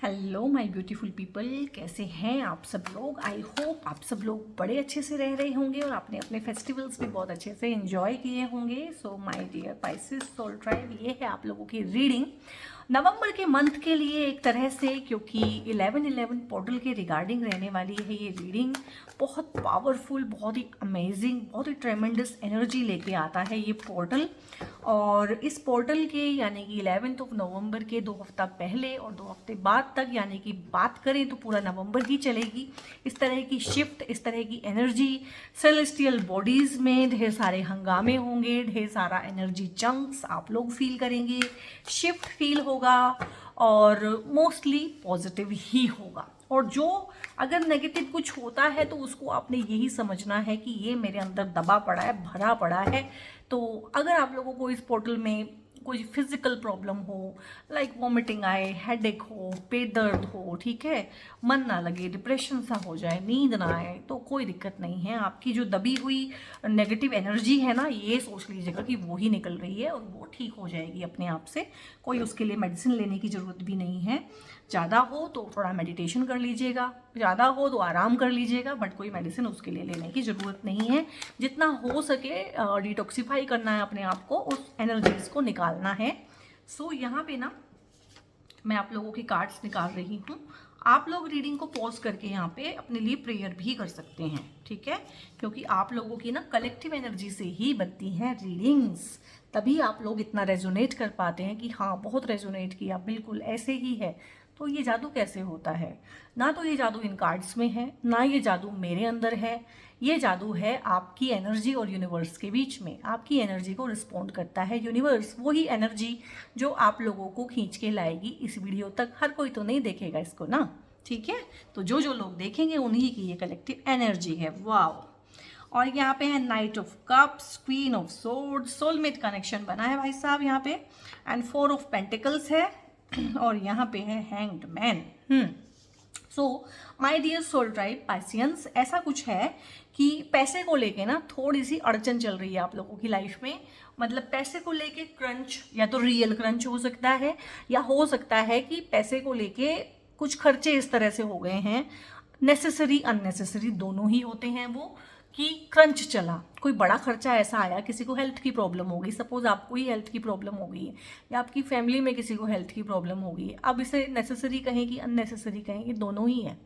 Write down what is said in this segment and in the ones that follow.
Hello my beautiful people, कैसे हैं आप सब लोग। आई होप आप सब लोग बड़े अच्छे से रह रहे होंगे और आपने अपने फेस्टिवल्स भी बहुत अच्छे से एंजॉय किए होंगे। So my dear Pisces soul tribe, ये है आप लोगों की रीडिंग नवंबर के मंथ के लिए एक तरह से, क्योंकि 11/11 पोर्टल के रिगार्डिंग रहने वाली है ये रीडिंग। बहुत पावरफुल, बहुत ही अमेजिंग, बहुत ही ट्रेमेंडस एनर्जी लेके आता है ये पोर्टल। और इस पोर्टल के यानी कि 11 नवंबर के 2 हफ्ता पहले और 2 हफ्ते बाद तक, यानी कि बात करें तो पूरा नवंबर ही चलेगी। इस तरह की शिफ्ट, इस तरह की एनर्जी, सेलेस्टियल बॉडीज में ढेर सारे हंगामे होंगे, ढेर सारा एनर्जी चंक्स आप लोग फील करेंगे, शिफ्ट फील होगा और मोस्टली पॉजिटिव ही होगा। और जो अगर नेगेटिव कुछ होता है तो उसको आपने यही समझना है कि ये मेरे अंदर दबा पड़ा है, भरा पड़ा है। तो अगर आप लोगों को इस पोर्टल में कोई फिजिकल प्रॉब्लम हो, लाइक वॉमिटिंग आए, हेडेक हो, पेट दर्द हो, ठीक है, मन ना लगे, डिप्रेशन सा हो जाए, नींद ना आए, तो कोई दिक्कत नहीं है। आपकी जो दबी हुई नेगेटिव एनर्जी है ना, ये सोच लीजिएगा कि वो ही निकल रही है और वो ठीक हो जाएगी अपने आप से। कोई उसके लिए मेडिसिन लेने की ज़रूरत भी नहीं है। ज़्यादा हो तो थोड़ा मेडिटेशन कर लीजिएगा, ज़्यादा हो तो आराम कर लीजिएगा, बट कोई मेडिसिन उसके लिए लेने की ज़रूरत नहीं है। जितना हो सके डिटॉक्सिफाई करना है अपने आप को, उस एनर्जीज को निकालना है। सो यहाँ पे ना मैं आप लोगों की कार्ड्स निकाल रही हूँ। आप लोग रीडिंग को पॉज करके यहाँ पे अपने लिए प्रेयर भी कर सकते हैं, ठीक है, क्योंकि आप लोगों की ना कलेक्टिव एनर्जी से ही बनती हैं रीडिंग्स। तभी आप लोग इतना रेजोनेट कर पाते हैं कि हाँ बहुत रेजोनेट किया, बिल्कुल ऐसे ही है। तो ये जादू कैसे होता है? ना तो ये जादू इन कार्ड्स में है, ना ये जादू मेरे अंदर है। ये जादू है आपकी एनर्जी और यूनिवर्स के बीच में। आपकी एनर्जी को रिस्पॉन्ड करता है यूनिवर्स, वही एनर्जी जो आप लोगों को खींच के लाएगी इस वीडियो तक। हर कोई तो नहीं देखेगा इसको ना, ठीक है। तो जो जो लोग देखेंगे उन्हीं की ये कलेक्टिव एनर्जी है। वाओ। और यहाँ पे है night of cups, queen of sword, soulmate connection बना है भाई साहब यहाँ पे, एंड 4 ऑफ पेंटिकल्स है और यहाँ पे है hanged man. So my dear soul tribe Pisceans, ऐसा कुछ है कि पैसे को लेके ना थोड़ी सी अड़चन चल रही है आप लोगों की लाइफ में। मतलब पैसे को लेके क्रंच, या तो रियल क्रंच हो सकता है, या हो सकता है कि पैसे को लेके कुछ खर्चे इस तरह से हो गए हैं, नेसेसरी अननेसेसरी दोनों ही होते हैं वो, कि क्रंच चला, कोई बड़ा खर्चा ऐसा आया, किसी को हेल्थ की प्रॉब्लम हो गई, सपोज आपको ही हेल्थ की प्रॉब्लम हो गई है, या आपकी फैमिली में किसी को हेल्थ की प्रॉब्लम हो गई है। अब इसे नेसेसरी कहें कि अननेसेसरी कहें, ये दोनों ही है।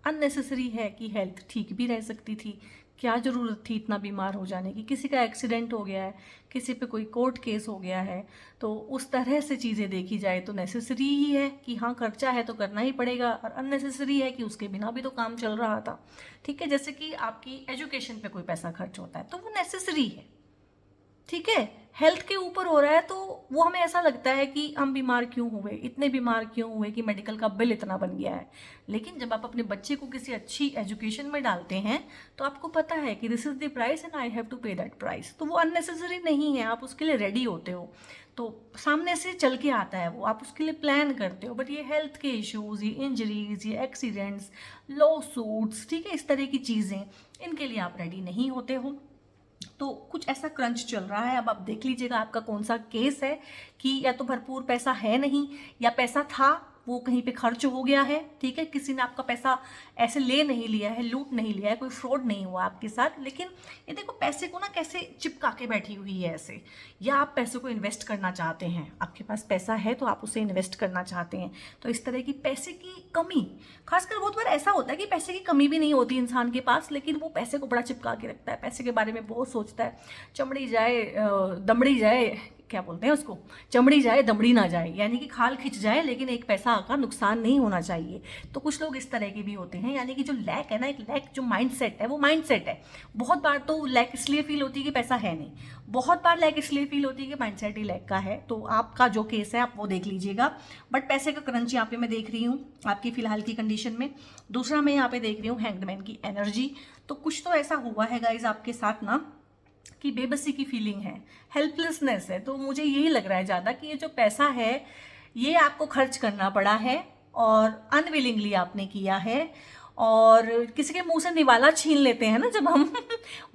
अननेसेसरी है कि हेल्थ ठीक भी रह सकती थी, क्या ज़रूरत थी इतना बीमार हो जाने की, किसी का एक्सीडेंट हो गया है, किसी पे कोई कोर्ट केस हो गया है, तो उस तरह से चीज़ें देखी जाए तो नेसेसरी ही है कि हाँ खर्चा है तो करना ही पड़ेगा, और अननेसेसरी है कि उसके बिना भी तो काम चल रहा था, ठीक है। जैसे कि आपकी एजुकेशन पे कोई पैसा खर्च होता है तो वो नेसेसरी है, ठीक है। हेल्थ के ऊपर हो रहा है तो वो हमें ऐसा लगता है कि हम बीमार क्यों हुए, इतने बीमार क्यों हुए कि मेडिकल का बिल इतना बन गया है। लेकिन जब आप अपने बच्चे को किसी अच्छी एजुकेशन में डालते हैं तो आपको पता है कि this is the price and I have to pay that price, तो वो अननेसेसरी नहीं है, आप उसके लिए रेडी होते हो, तो सामने से चल के आता है वो, आप उसके लिए प्लान करते हो। बट ये हेल्थ के इश्यूज़, ये इंजरीज, ये एक्सीडेंट्स, लॉ सूट्स, ठीक है, इस तरह की चीज़ें, इनके लिए आप रेडी नहीं होते हो। तो कुछ ऐसा क्रंच चल रहा है। अब आप देख लीजिएगा आपका कौन सा केस है, कि या तो भरपूर पैसा है नहीं, या पैसा था वो कहीं पे खर्च हो गया है, ठीक है, किसी ने आपका पैसा ऐसे ले नहीं लिया है, लूट नहीं लिया है, कोई फ्रॉड नहीं हुआ आपके साथ। लेकिन ये देखो पैसे को ना कैसे चिपका के बैठी हुई है ऐसे, या आप पैसे को इन्वेस्ट करना चाहते हैं, आपके पास पैसा है तो आप उसे इन्वेस्ट करना चाहते हैं, तो इस तरह की पैसे की कमी, खासकर बहुत बार ऐसा होता है कि पैसे की कमी भी नहीं होती इंसान के पास, लेकिन वो पैसे को बड़ा चिपका के रखता है, पैसे के बारे में बहुत सोचता है, चमड़ी जाए दमड़ी जाए, क्या बोलते हैं उसको, चमड़ी जाए दमड़ी ना जाए, यानी कि खाल खिंच जाए लेकिन एक पैसा का नुकसान नहीं होना चाहिए। तो कुछ लोग इस तरह के भी होते हैं, यानी कि जो लैक है ना, एक लैक जो माइंड सेट है, वो माइंड सेट है। बहुत बार तो लैक इसलिए फील होती है कि पैसा है नहीं, बहुत बार लैक इसलिए फील होती है कि माइंड सेट ही लैक का है। तो आपका जो केस है आप वो देख लीजिएगा। बट पैसे का क्रंच यहाँ पे मैं देख रही हूँ आपकी फिलहाल की कंडीशन में। दूसरा मैं यहाँ पे देख रही हूँ हैंग्डमैन की एनर्जी। तो कुछ तो ऐसा हुआ है गाइज आपके साथ ना कि बेबसी की फीलिंग है, हेल्पलेसनेस है। तो मुझे यही लग रहा है ज़्यादा कि ये जो पैसा है ये आपको खर्च करना पड़ा है और अनविलिंगली आपने किया है, और किसी के मुंह से निवाला छीन लेते हैं ना जब हम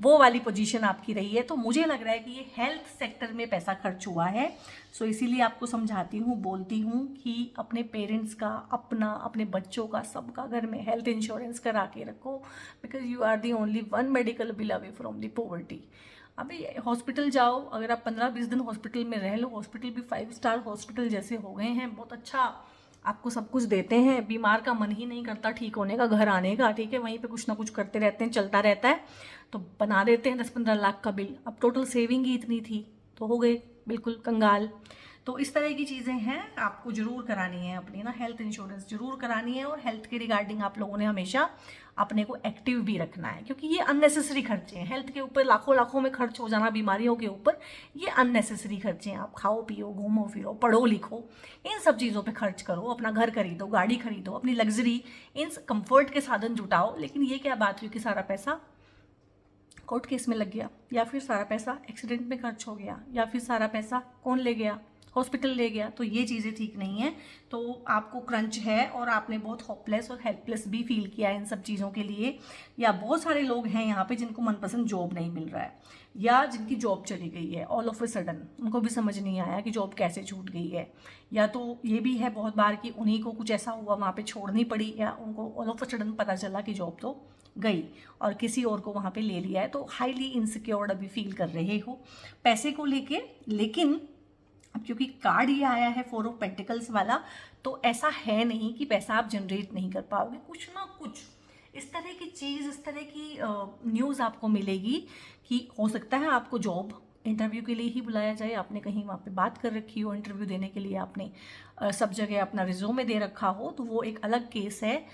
वो वाली पोजीशन आपकी रही है। तो मुझे लग रहा है कि ये हेल्थ सेक्टर में पैसा खर्च हुआ है। सो इसीलिए आपको समझाती हूँ, बोलती हूँ कि अपने पेरेंट्स का, अपना, अपने बच्चों का, सबका घर में हेल्थ इंश्योरेंस करा के रखो, because you are the only one medical bill away from the poverty. अभी हॉस्पिटल जाओ, अगर आप 15-20 दिन हॉस्पिटल में रह लो, हॉस्पिटल भी 5 स्टार हॉस्पिटल जैसे हो गए हैं, बहुत अच्छा आपको सब कुछ देते हैं, बीमार का मन ही नहीं करता ठीक होने का, घर आने का, ठीक है, वहीं पे कुछ ना कुछ करते रहते हैं, चलता रहता है, तो बना देते हैं 10-15 लाख का बिल। अब टोटल सेविंग ही इतनी थी तो हो गए बिल्कुल कंगाल। तो इस तरह की चीज़ें हैं, आपको ज़रूर करानी है अपनी ना हेल्थ इंश्योरेंस ज़रूर करानी है। और हेल्थ के रिगार्डिंग आप लोगों ने हमेशा अपने को एक्टिव भी रखना है, क्योंकि ये अननेसेसरी खर्चे हैं। हेल्थ के ऊपर लाखों लाखों में खर्च हो जाना बीमारियों के ऊपर, ये अननेसेसरी खर्चे हैं। आप खाओ पियो, घूमो फिरो, पढ़ो लिखो, इन सब चीज़ों पे खर्च करो, अपना घर खरीदो, गाड़ी खरीदो, अपनी लग्जरी, इन कंफर्ट के साधन जुटाओ। लेकिन ये क्या बात हुई कि सारा पैसा कोर्ट केस में लग गया, या फिर सारा पैसा एक्सीडेंट में खर्च हो गया, या फिर सारा पैसा कौन ले गया, हॉस्पिटल ले गया। तो ये चीज़ें ठीक नहीं है। तो आपको क्रंच है और आपने बहुत होपलेस और हेल्पलेस भी फील किया इन सब चीज़ों के लिए, या बहुत सारे लोग हैं यहाँ पे जिनको मनपसंद जॉब नहीं मिल रहा है, या जिनकी जॉब चली गई है ऑल ऑफ ए सडन, उनको भी समझ नहीं आया कि जॉब कैसे छूट गई है। या तो ये भी है बहुत बार कि उन्हीं को कुछ ऐसा हुआ वहाँ पे छोड़नी पड़ी, या उनको ऑल ऑफ ए सडन पता चला कि जॉब तो गई और किसी और को वहाँ पे ले लिया है। तो हाईली इनसिक्योर्ड अभी फील कर रहे हो पैसे को लेके। लेकिन अब क्योंकि कार्ड ये आया है 4 ऑफ पेंटिकल्स वाला, तो ऐसा है नहीं कि पैसा आप जनरेट नहीं कर पाओगे। कुछ ना कुछ इस तरह की चीज़, इस तरह की न्यूज़ आपको मिलेगी कि हो सकता है आपको जॉब इंटरव्यू के लिए ही बुलाया जाए, आपने कहीं वहाँ पे बात कर रखी हो इंटरव्यू देने के लिए, आपने सब जगह अपना रिज्यूमे दे रखा हो, तो वो एक अलग केस है।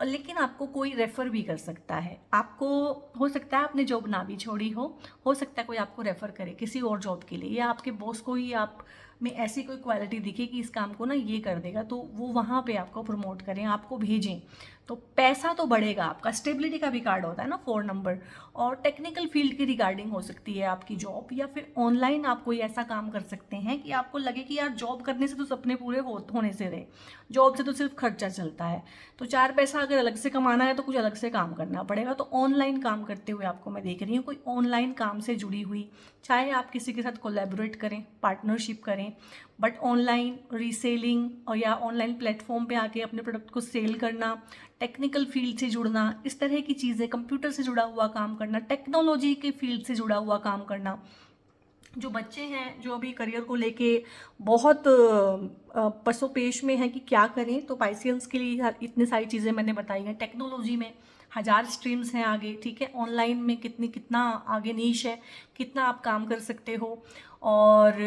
लेकिन आपको कोई रेफ़र भी कर सकता है, आपको हो सकता है आपने जॉब ना भी छोड़ी हो सकता है कोई आपको रेफ़र करे किसी और जॉब के लिए, या आपके बॉस को ही आप में ऐसी कोई क्वालिटी दिखे कि इस काम को ना ये कर देगा, तो वो वहाँ पे आपको प्रमोट करें, आपको भेजें, तो पैसा तो बढ़ेगा आपका। स्टेबिलिटी का भी कार्ड होता है ना 4 नंबर। और टेक्निकल फील्ड की रिगार्डिंग हो सकती है आपकी जॉब, या फिर ऑनलाइन आप कोई ऐसा काम कर सकते हैं कि आपको लगे कि यार जॉब करने से तो सपने पूरे होने से रहे, जॉब से तो सिर्फ खर्चा चलता है, तो 4 पैसा अगर अलग से कमाना है तो कुछ अलग से काम करना पड़ेगा। तो ऑनलाइन काम करते हुए आपको मैं देख रही हूँ, कोई ऑनलाइन काम से जुड़ी हुई, चाहे आप किसी के साथ कोलैबोरेट करें, पार्टनरशिप करें, बट ऑनलाइन रीसेलिंग और या ऑनलाइन प्लेटफॉर्म पे आके अपने प्रोडक्ट को सेल करना, टेक्निकल फील्ड से जुड़ना, इस तरह की चीज़ें, कंप्यूटर से जुड़ा हुआ काम करना, टेक्नोलॉजी के फील्ड से जुड़ा हुआ काम करना। जो बच्चे हैं जो अभी करियर को लेके बहुत पसोपेश में हैं कि क्या करें, तो पाइसियंस के लिए इतनी सारी चीज़ें मैंने बताई हैं। टेक्नोलॉजी में 1000 स्ट्रीम्स हैं आगे, ठीक है, ऑनलाइन में कितना आगे नीश है, कितना आप काम कर सकते हो। और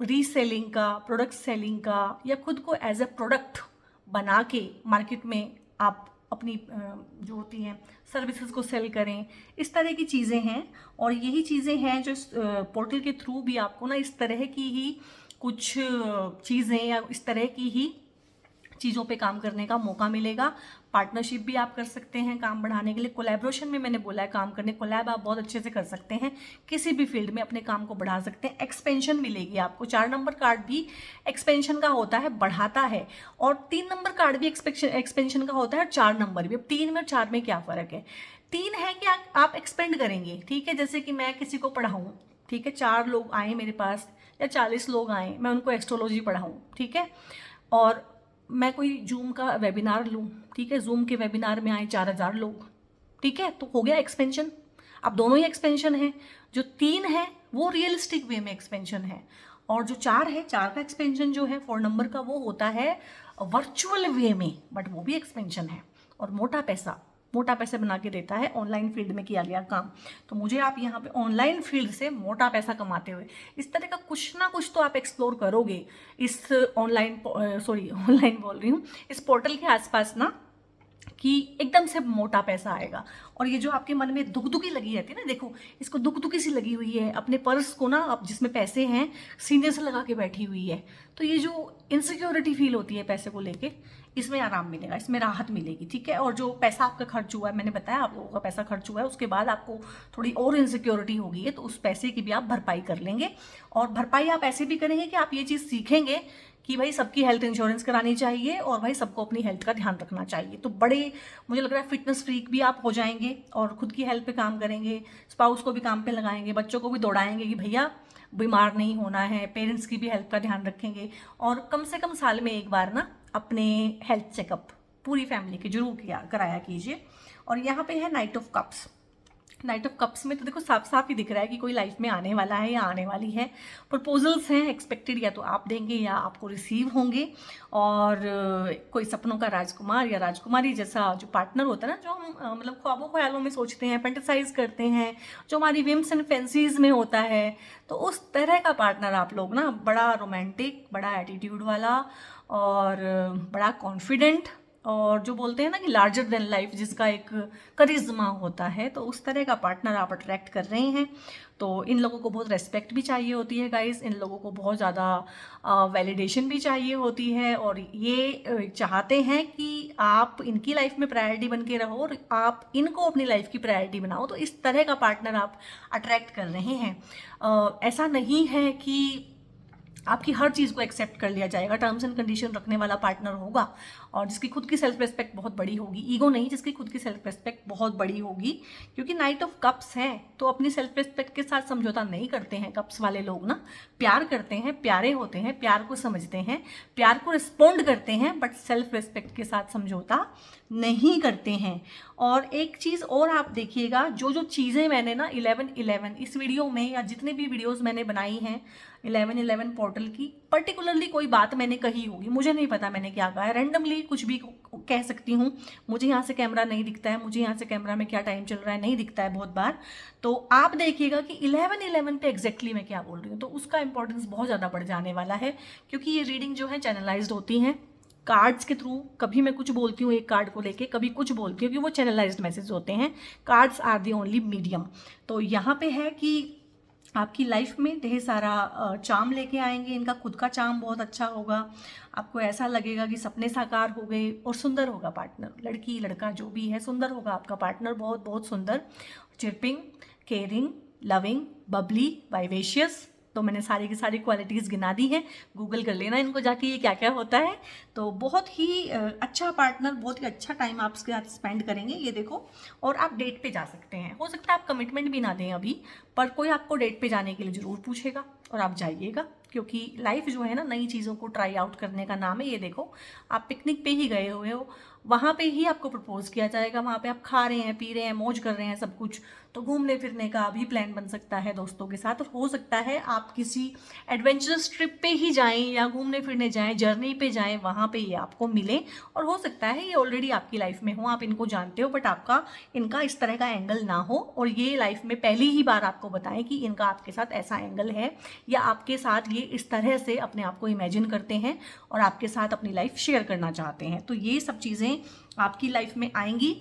रीसेलिंग का, प्रोडक्ट सेलिंग का, या खुद को एज ए प्रोडक्ट बना के मार्केट में आप अपनी जो होती हैं सर्विसेज को सेल करें, इस तरह की चीज़ें हैं। और यही चीज़ें हैं जो इस पोर्टल के थ्रू भी आपको ना इस तरह की ही कुछ चीज़ें या इस तरह की ही चीज़ों पे काम करने का मौका मिलेगा। पार्टनरशिप भी आप कर सकते हैं काम बढ़ाने के लिए, कोलैबोरेशन में मैंने बोला है काम करने, कोलैब आप बहुत अच्छे से कर सकते हैं, किसी भी फील्ड में अपने काम को बढ़ा सकते हैं। एक्सपेंशन मिलेगी आपको, 4 नंबर कार्ड भी एक्सपेंशन का होता है, बढ़ाता है, और 3 नंबर कार्ड भी एक्सपेंशन का होता है, और 4 नंबर भी। अब 3 में और 4 में क्या फ़र्क है? 3 है कि आप एक्सपेंड करेंगे, ठीक है, जैसे कि मैं किसी को पढ़ाऊँ, ठीक है, 4 लोग आए मेरे पास या 40 लोग आए, मैं उनको एस्ट्रोलॉजी पढ़ाऊँ, ठीक है, और मैं कोई जूम का वेबिनार लूँ, ठीक है, जूम के वेबिनार में आए 4000 लोग, ठीक है, तो हो गया एक्सपेंशन। अब दोनों ही एक्सपेंशन है। जो 3 है वो रियलिस्टिक वे में एक्सपेंशन है, और जो 4 है, 4 का एक्सपेंशन जो है 4 नंबर का, वो होता है वर्चुअल वे में, बट वो भी एक्सपेंशन है। और मोटा पैसा बना के देता है ऑनलाइन फील्ड में किया गया काम। तो मुझे आप यहाँ पे ऑनलाइन फील्ड से मोटा पैसा कमाते हुए इस तरह का कुछ ना कुछ तो आप एक्सप्लोर करोगे इस ऑनलाइन बोल रही हूँ, इस पोर्टल के आसपास ना, कि एकदम से मोटा पैसा आएगा। और ये जो आपके मन में दुखी लगी रहती है ना, देखो इसको दुखी सी लगी हुई है, अपने पर्स को ना, अब जिसमें पैसे हैं सीने से लगा के बैठी हुई है, तो ये जो इनसिक्योरिटी फील होती है पैसे को लेके, इसमें आराम मिलेगा, इसमें राहत मिलेगी, ठीक है। और जो पैसा आपका खर्च हुआ है, मैंने बताया आप लोगों का पैसा खर्च हुआ है, उसके बाद आपको थोड़ी और इनसिक्योरिटी होगी है, तो उस पैसे की भी आप भरपाई कर लेंगे। और भरपाई आप ऐसे भी करेंगे कि आप ये चीज़ सीखेंगे कि भाई सबकी हेल्थ इंश्योरेंस करानी चाहिए और भाई सबको अपनी हेल्थ का ध्यान रखना चाहिए। तो बड़े मुझे लग रहा है फिटनेस फ्रीक भी आप हो जाएंगे और खुद की हेल्थ पे काम करेंगे, स्पाउस को भी काम पे लगाएंगे, बच्चों को भी दौड़ाएंगे कि भैया बीमार नहीं होना है, पेरेंट्स की भी हेल्थ का ध्यान रखेंगे। और कम से कम साल में एक बार ना अपने हेल्थ चेकअप पूरी फैमिली के जरूर कराया कीजिए। और यहाँ पे है night of cups. Night of cups में तो देखो साफ साफ ही दिख रहा है कि कोई लाइफ में आने वाला है या आने वाली है। प्रपोजल्स हैं एक्सपेक्टेड, या तो आप देंगे या आपको रिसीव होंगे। और कोई सपनों का राजकुमार या राजकुमारी जैसा जो पार्टनर होता है ना, जो हम मतलब ख्वाबों ख्यालों में सोचते हैं, फैंटेसाइज करते हैं, जो हमारी विम्स एंड फैंसीज में होता है, तो उस तरह का पार्टनर आप लोग ना, बड़ा रोमांटिक, बड़ा एटीट्यूड वाला और बड़ा कॉन्फिडेंट, और जो बोलते हैं ना कि लार्जर देन लाइफ, जिसका एक करिश्मा होता है, तो उस तरह का पार्टनर आप अट्रैक्ट कर रहे हैं। तो इन लोगों को बहुत रेस्पेक्ट भी चाहिए होती है गाइस, इन लोगों को बहुत ज़्यादा वैलिडेशन भी चाहिए होती है, और ये चाहते हैं कि आप इनकी लाइफ में प्रायोरिटी बन के रहो और आप इनको अपनी लाइफ की प्रायोरिटी बनाओ। तो इस तरह का पार्टनर आप अट्रैक्ट कर रहे हैं। ऐसा नहीं है कि आपकी हर चीज़ को एक्सेप्ट कर लिया जाएगा, टर्म्स एंड कंडीशन रखने वाला पार्टनर होगा और जिसकी खुद की सेल्फ रिस्पेक्ट बहुत बड़ी होगी। ईगो नहीं, जिसकी खुद की सेल्फ रिस्पेक्ट बहुत बड़ी होगी, क्योंकि नाइट ऑफ कप्स है तो अपनी सेल्फ रिस्पेक्ट के साथ समझौता नहीं करते हैं कप्स वाले लोग ना। प्यार करते हैं, प्यारे होते हैं, प्यार को समझते हैं, प्यार को रिस्पॉन्ड करते हैं, बट सेल्फ रिस्पेक्ट के साथ समझौता नहीं करते हैं। और एक चीज़ और आप देखिएगा, जो चीज़ें मैंने ना 11-11 इस वीडियो में या जितने भी वीडियोस मैंने बनाई हैं 11-11 पोर्टल की, पर्टिकुलरली कोई बात मैंने कही होगी, मुझे नहीं पता मैंने क्या कहा है, रैंडमली कुछ भी कह सकती हूँ। मुझे यहाँ से कैमरा नहीं दिखता है, मुझे यहाँ से कैमरा में क्या टाइम चल रहा है नहीं दिखता है बहुत बार। तो आप देखिएगा कि 11-11 पे एग्जैक्टली मैं क्या बोल रही हूँ, तो उसका इंपॉर्टेंस बहुत ज़्यादा बढ़ जाने वाला है, क्योंकि ये रीडिंग जो है चैनलाइज्ड होती हैं कार्ड्स के थ्रू। कभी मैं कुछ बोलती हूँ एक कार्ड को लेके, कभी कुछ बोलती हूँ, कि वो चैनलाइज्ड मैसेज होते हैं। Cards are the only medium. तो यहाँ पे है कि आपकी लाइफ में ढेर सारा चार्म लेके आएंगे, इनका खुद का चार्म बहुत अच्छा होगा, आपको ऐसा लगेगा कि सपने साकार हो गए, और सुंदर होगा पार्टनर, लड़की लड़का जो भी है सुंदर होगा आपका पार्टनर, बहुत बहुत सुंदर, chirping, caring, loving, Babli, vivacious. तो मैंने सारी की सारी क्वालिटीज़ गिना दी हैं, गूगल कर लेना इनको जाके ये क्या क्या होता है। तो बहुत ही अच्छा पार्टनर, बहुत ही अच्छा टाइम आप उसके साथ स्पेंड करेंगे, ये देखो। और आप डेट पे जा सकते हैं, हो सकता है आप कमिटमेंट भी ना दें अभी, पर कोई आपको डेट पे जाने के लिए ज़रूर पूछेगा और आप जाइएगा, क्योंकि लाइफ जो है ना नई चीज़ों को ट्राई आउट करने का नाम है। ये देखो, आप पिकनिक पे ही गए हुए हो, वहाँ पे ही आपको प्रपोज किया जाएगा, वहाँ पे आप खा रहे हैं, पी रहे हैं, मौज कर रहे हैं सब कुछ। तो घूमने फिरने का भी प्लान बन सकता है दोस्तों के साथ, और हो सकता है आप किसी एडवेंचरस ट्रिप पे ही जाएं या घूमने फिरने जाएं, जर्नी पे जाएं, वहाँ पे ये आपको मिले। और हो सकता है ये ऑलरेडी आपकी लाइफ में हो, आप इनको जानते हो, बट आपका इनका इस तरह का एंगल ना हो, और ये लाइफ में पहली ही बार आपको बताएं कि इनका आपके साथ ऐसा एंगल है, या आपके साथ ये इस तरह से अपने आप को इमेजिन करते हैं और आपके साथ अपनी लाइफ शेयर करना चाहते हैं। तो ये सब चीज़ें आपकी लाइफ में आएंगी।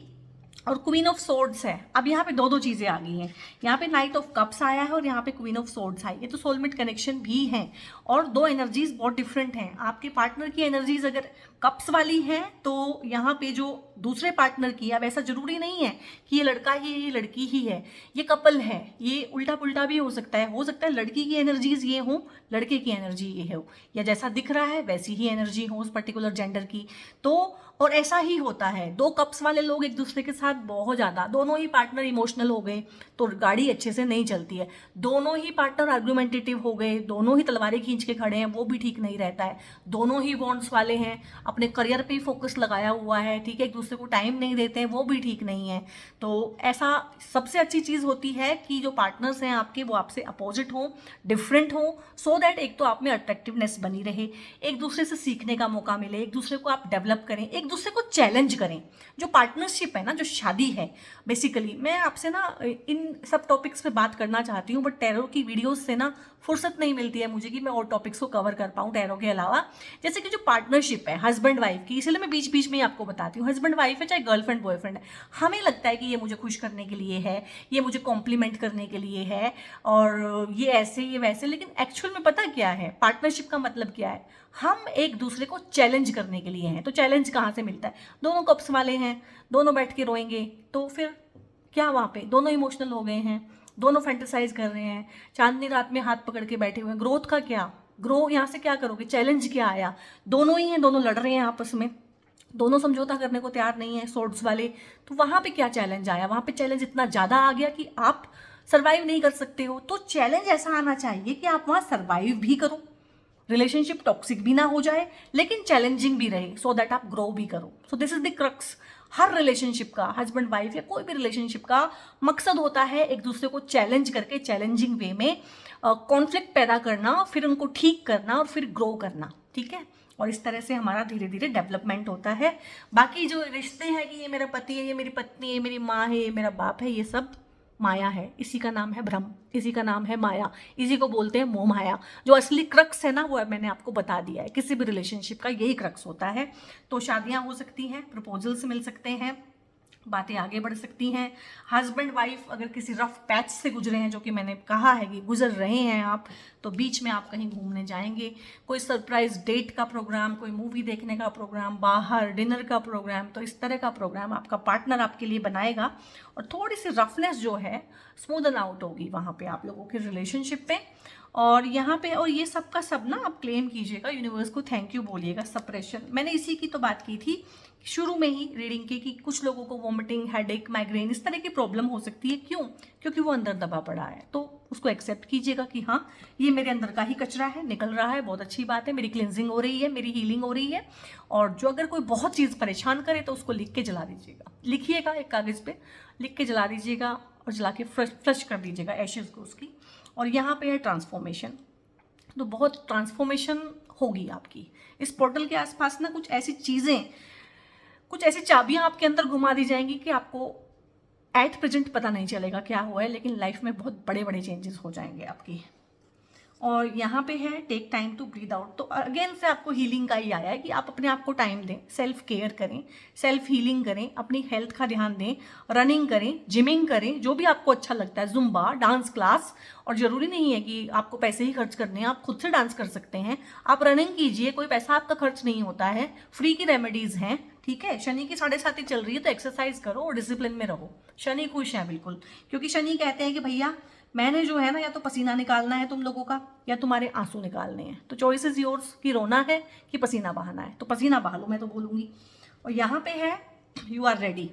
और क्वीन ऑफ सोर्ड्स है। अब यहाँ पे दो चीज़ें आ गई हैं, यहाँ पे नाइट ऑफ कप्स आया है और यहाँ पे क्वीन ऑफ सोर्ड्स आई है। तो सोलमेट कनेक्शन भी है, और दो एनर्जीज बहुत डिफरेंट हैं। आपके पार्टनर की एनर्जीज अगर कप्स वाली हैं, तो यहाँ पे जो दूसरे पार्टनर की, अब ऐसा जरूरी नहीं है कि ये लड़का ही है ये लड़की ही है, ये कपल है, ये उल्टा पुल्टा भी हो सकता है लड़की की एनर्जीज ये हो, लड़के की एनर्जी ये हो, या जैसा दिख रहा है वैसी ही एनर्जी हो उस पर्टिकुलर जेंडर की। तो और ऐसा ही होता है, दो कप्स वाले लोग एक दूसरे के साथ बहुत ज़्यादा, दोनों ही पार्टनर इमोशनल हो गए तो गाड़ी अच्छे से नहीं चलती है, दोनों ही पार्टनर आर्गुमेंटेटिव हो गए, दोनों ही तलवारें खींच के खड़े हैं, वो भी ठीक नहीं रहता है, दोनों ही बॉन्ड्स वाले हैं, अपने करियर पे ही फोकस लगाया हुआ है, ठीक है, एक दूसरे को टाइम नहीं देते हैं, वो भी ठीक नहीं है। तो ऐसा सबसे अच्छी चीज़ होती है कि जो पार्टनर्स हैं आपके वो आपसे अपोजिट हो, डिफरेंट हो, सो दैट एक तो आप में अट्रैक्टिवनेस बनी रहे, एक दूसरे से सीखने का मौका मिले, एक दूसरे को आप डेवलप करें, एक दूसरे को चैलेंज करें। जो पार्टनरशिप है ना, जो शादी है, बेसिकली मैं आपसे ना इन सब टॉपिक्स पे बात करना चाहती हूँ, बट टैरो की वीडियोस से ना फुर्सत नहीं मिलती है मुझे कि मैं और टॉपिक्स को कवर कर पाऊँ टैरो के अलावा। जैसे कि जो पार्टनरशिप है हस्बैंड वाइफ की, इसलिए मैं बीच बीच में ही आपको बताती हूँ, हस्बैंड वाइफ है चाहे गर्लफ्रेंड बॉयफ्रेंड है, हमें लगता है कि ये मुझे खुश करने के लिए है, ये मुझे कॉम्प्लीमेंट करने के लिए है, और ये ऐसे ये वैसे, लेकिन एक्चुअल में पता क्या है पार्टनरशिप का मतलब क्या है, हम एक दूसरे को चैलेंज करने के लिए हैं। तो चैलेंज कहाँ से मिलता है, दोनों कप्स वाले हैं, दोनों बैठ के रोएंगे, तो फिर क्या वहाँ पे दोनों इमोशनल हो गए हैं, दोनों फैंटेसाइज कर रहे हैं, चांदनी रात में हाथ पकड़ के बैठे हुए हैं, ग्रोथ का क्या, ग्रो यहाँ से क्या करोगे, चैलेंज क्या आया, दोनों ही हैं, दोनों लड़ रहे हैं आपस में, दोनों समझौता करने को तैयार नहीं है सोर्ड्स वाले, तो वहाँ पे क्या चैलेंज आया, वहाँ पे चैलेंज इतना ज़्यादा आ गया कि आप सर्वाइव नहीं कर सकते हो। तो चैलेंज ऐसा आना चाहिए कि आप वहाँ सर्वाइव भी करो, रिलेशनशिप टॉक्सिक भी ना हो जाए, लेकिन चैलेंजिंग भी रहे, सो दैट आप ग्रो भी करो। So this is the crux. Her relationship का, हस्बैंड वाइफ या कोई भी रिलेशनशिप का मकसद होता है एक दूसरे को चैलेंज करके, चैलेंजिंग वे में कॉन्फ्लिक्ट पैदा करना, फिर उनको ठीक करना और फिर ग्रो करना, ठीक है। और इस तरह से हमारा धीरे धीरे डेवलपमेंट होता है। बाकी जो रिश्ते हैं कि ये मेरा पति है, ये मेरी पत्नी है, मेरी माँ है, ये मेरा बाप है, ये सब माया है, इसी का नाम है भ्रम, इसी का नाम है माया, इसी को बोलते हैं मोह माया। जो असली क्रक्स है ना, वो मैंने आपको बता दिया है, किसी भी रिलेशनशिप का यही क्रक्स होता है। तो शादियां हो सकती हैं, प्रपोजल्स मिल सकते हैं, बातें आगे बढ़ सकती हैं। हस्बैंड वाइफ अगर किसी रफ पैच से गुजरे हैं, जो कि मैंने कहा है कि गुजर रहे हैं आप, तो बीच में आप कहीं घूमने जाएंगे, कोई सरप्राइज डेट का प्रोग्राम, कोई मूवी देखने का प्रोग्राम, बाहर डिनर का प्रोग्राम, तो इस तरह का प्रोग्राम आपका पार्टनर आपके लिए बनाएगा और थोड़ी सी रफनेस जो है स्मूदन आउट होगी वहाँ पे आप लोगों के रिलेशनशिप पे। और यहाँ पे, और ये सब का सब ना आप क्लेम कीजिएगा, यूनिवर्स को थैंक यू बोलिएगा। सप्रेशन, मैंने इसी की तो बात की थी शुरू में ही रीडिंग की, कि कुछ लोगों को वॉमिटिंग, हेडेक, माइग्रेन, इस तरह की प्रॉब्लम हो सकती है। क्यों? क्योंकि वो अंदर दबा पड़ा है। तो उसको एक्सेप्ट कीजिएगा कि हाँ, ये मेरे अंदर का ही कचरा है, निकल रहा है, बहुत अच्छी बात है, मेरी क्लिनजिंग हो रही है, मेरी हीलिंग हो रही है। और जो अगर कोई बहुत चीज़ परेशान करे तो उसको लिख के जला दीजिएगा, लिखिएगा एक कागज़ पे, लिख के जला दीजिएगा और जला के फ्लश कर दीजिएगा एशेज़ को उसकी। और यहाँ पे है ट्रांसफॉर्मेशन, तो बहुत ट्रांसफॉर्मेशन होगी आपकी। इस पोर्टल के आसपास ना कुछ ऐसी चीज़ें, कुछ ऐसी चाबियां आपके अंदर घुमा दी जाएंगी कि आपको एट प्रेजेंट पता नहीं चलेगा क्या हुआ है, लेकिन लाइफ में बहुत बड़े बड़े चेंजेस हो जाएंगे आपकी। और यहाँ पे है take time to breathe out, तो अगेन से आपको हीलिंग का ही आया है कि आप अपने आप को टाइम दें, सेल्फ केयर करें, सेल्फ हीलिंग करें, अपनी हेल्थ का ध्यान दें, रनिंग करें, जिमिंग करें, जो भी आपको अच्छा लगता है, जुम्बा, डांस क्लास। और ज़रूरी नहीं है कि आपको पैसे ही खर्च करने हैं, आप खुद से डांस कर सकते हैं, आप रनिंग कीजिए, कोई पैसा आपका खर्च नहीं होता है, फ्री की रेमेडीज़ हैं, ठीक है। शनि की 7.5 चल रही है, तो एक्सरसाइज करो और डिसिप्लिन में रहो। शनि खुश है बिल्कुल, क्योंकि शनि कहते हैं कि भैया मैंने जो है ना, या तो पसीना निकालना है तुम लोगों का, या तुम्हारे आंसू निकालने हैं, तो चॉइस इज योर्स कि रोना है कि पसीना बहाना है, तो पसीना बहा लो, मैं तो बोलूँगी। और यहाँ पे है यू आर रेडी।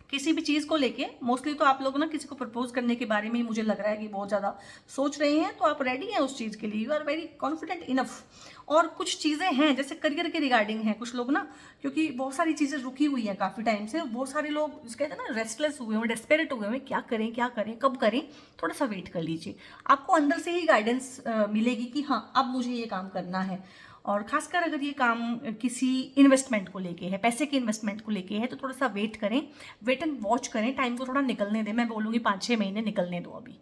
किसी भी चीज़ को लेके, मोस्टली तो आप लोग ना किसी को प्रपोज करने के बारे में ही मुझे लग रहा है कि बहुत ज़्यादा सोच रहे हैं, तो आप रेडी हैं उस चीज़ के लिए, you are very confident enough. और कुछ चीज़ें हैं जैसे करियर के रिगार्डिंग हैं कुछ लोग ना, क्योंकि बहुत सारी चीज़ें रुकी हुई हैं काफ़ी टाइम से, बहुत सारे लोग कहते हैं ना रेस्टलेस हुए हैं, डेस्पेरेट हुए हैं, क्या करें क्या करें कब करें, थोड़ा सा वेट कर लीजिए, आपको अंदर से ही गाइडेंस मिलेगी कि हाँ अब मुझे ये काम करना है। और खासकर अगर ये काम किसी इन्वेस्टमेंट को लेके है, पैसे के इन्वेस्टमेंट को लेके है, तो थोड़ा सा वेट करें, वेट एंड वॉच करें, टाइम को थोड़ा निकलने दें, मैं बोलूँगी 5-6 महीने निकलने दो अभी।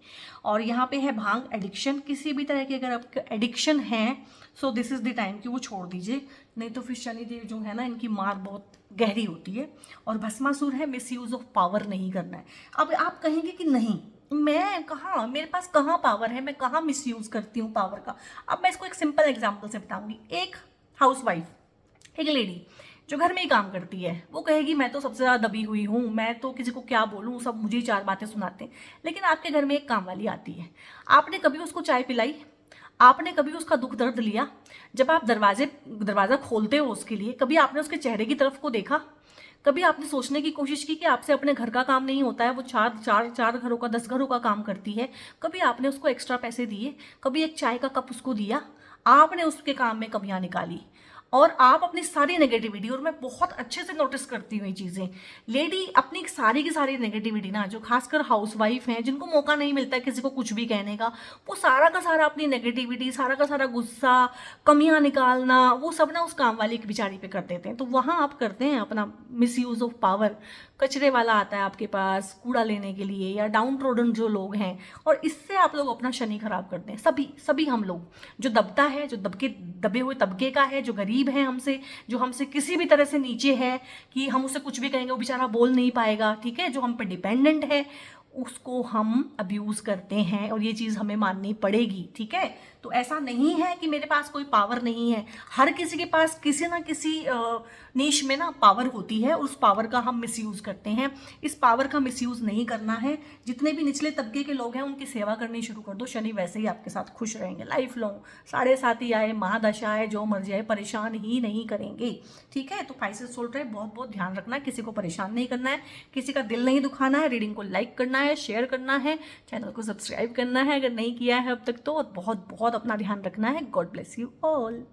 और यहाँ पे है भांग एडिक्शन, किसी भी तरह की अगर आपका एडिक्शन है, so this is the time कि वो छोड़ दीजिए, नहीं तो फिर शनिदेव जो है ना, इनकी मार बहुत गहरी होती है। और भस्मासुर है, मिस यूज़ ऑफ पावर नहीं करना है। अब आप कहेंगे कि नहीं, मैं कहाँ, मेरे पास कहाँ पावर है, मैं कहाँ मिसयूज़ करती हूँ पावर का। अब मैं इसको एक सिंपल एग्जांपल से बताऊंगी। एक हाउसवाइफ, एक लेडी जो घर में ही काम करती है, वो कहेगी मैं तो सबसे ज़्यादा दबी हुई हूँ, मैं तो किसी को क्या बोलूँ, सब मुझे ही 4 बातें सुनाते हैं। लेकिन आपके घर में एक काम वाली आती है, आपने कभी उसको चाय पिलाई, आपने कभी उसका दुख दर्द लिया, जब आप दरवाज़ा खोलते हो उसके लिए, कभी आपने उसके चेहरे की तरफ को देखा, कभी आपने सोचने की कोशिश की कि आपसे अपने घर का काम नहीं होता है, वो चार घरों का 10 घरों का काम करती है, कभी आपने उसको एक्स्ट्रा पैसे दिए, कभी एक चाय का कप उसको दिया, आपने उसके काम में कमियां निकाली, और आप अपनी सारी नेगेटिविटी, और मैं बहुत अच्छे से नोटिस करती हूँ ये चीज़ें, लेडी अपनी सारी की सारी नेगेटिविटी ना, जो खासकर हाउसवाइफ हैं जिनको मौका नहीं मिलता है किसी को कुछ भी कहने का, वो सारा का सारा अपनी नेगेटिविटी, सारा का सारा गुस्सा, कमियां निकालना, वो सब ना उस काम वाली की बेचारी पे कर देते हैं। तो वहाँ आप करते हैं अपना मिस यूज़ ऑफ पावर, कचरे वाला आता है आपके पास कूड़ा लेने के लिए, या डाउन ट्रोडन जो लोग हैं, और इससे आप लोग अपना शनि खराब करते हैं। सभी हम लोग, जो दबता है, जो दबे हुए तबके का है, जो गरीब है हमसे, जो हमसे किसी भी तरह से नीचे है कि हम उसे कुछ भी कहेंगे वो बेचारा बोल नहीं पाएगा, ठीक है, जो हम पे डिपेंडेंट है, उसको हम अब्यूज़ करते हैं, और ये चीज़ हमें माननी पड़ेगी, ठीक है। तो ऐसा नहीं है कि मेरे पास कोई पावर नहीं है, हर किसी के पास किसी ना किसी नीश में ना पावर होती है, उस पावर का हम मिसयूज़ करते हैं। इस पावर का मिसयूज़ नहीं करना है। जितने भी निचले तबके के लोग हैं उनकी सेवा करनी शुरू कर दो, शनि वैसे ही आपके साथ खुश रहेंगे लाइफ लॉन्ग। साढ़े साथी आए, महादशा आए, जो मर्जी आए, परेशान ही नहीं करेंगे। ठीक है, तो पाइसेस सोल ट्राइब बहुत बहुत ध्यान रखना, किसी को परेशान नहीं करना है, किसी का दिल नहीं दुखाना है। रीडिंग को लाइक करना है, शेयर करना है, चैनल को सब्सक्राइब करना है अगर नहीं किया है अब तक तो। और बहुत बहुत अपना ध्यान रखना है। God bless you all.